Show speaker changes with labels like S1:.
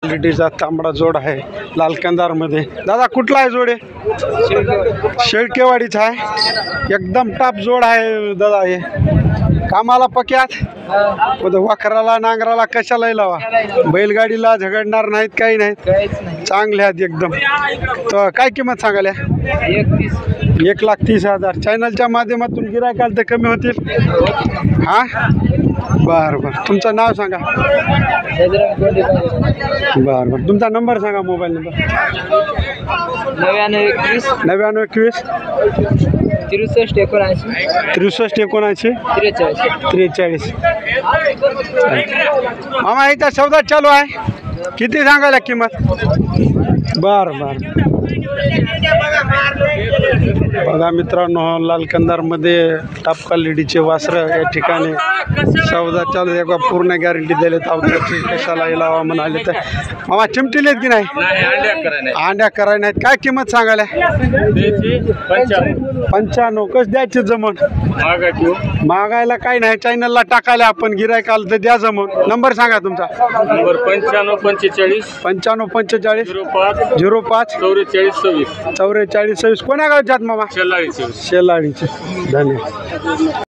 S1: क्वालिटीचा तांबडा जोड आहे लाल कंदारमध्ये। दादा कुठला आहे जोड? शेळकेवाडीचा आहे, एकदम टॉप जोड आहे दादा। हे कामाला पक्यात वाखराला नांगराला कशालाही लावा, बैलगाडीला झगडणार नाहीत, काही नाहीत, चांगले आहेत एकदम। तर काय किंमत सांगाल? 1,30,000। चॅनलच्या माध्यमातून गिऱ्हाईक आलं तर कमी होतील? हां बरं बरं, तुमचं नाव सांगा। बरं बरं, तुमचा नंबर सांगा, मोबाईल नंबर।
S2: 9921
S1: 63 43 मामा इथं सौदा चालू आहे, किती सांगायला किंमत? बरं बरं बघा मित्रांनो, लाल कंदारमध्ये टॉप क्वालिटीचे वासरं या ठिकाणी सौदा चालू आहे। पूर्ण गॅरंटी दिले तावताची, कशाला लावा म्हणाले तर। मामा चिमटीलेत की नाही? अंड्या कराय नाहीत। काय किंमत सांगायला? 95। कस द्यायचे जमून? मागायला काही नाही, चॅनलला टाकायला आपण, गिऱ्हाईक आलं तर द्या जमून। नंबर सांगा तुमचा।
S2: 9545
S1: 9545 05
S2: 44
S1: 44 26। कोण्या गावच्यात मामा?
S2: शेलाळीचे।
S1: शेलाळीचे। धन्यवाद।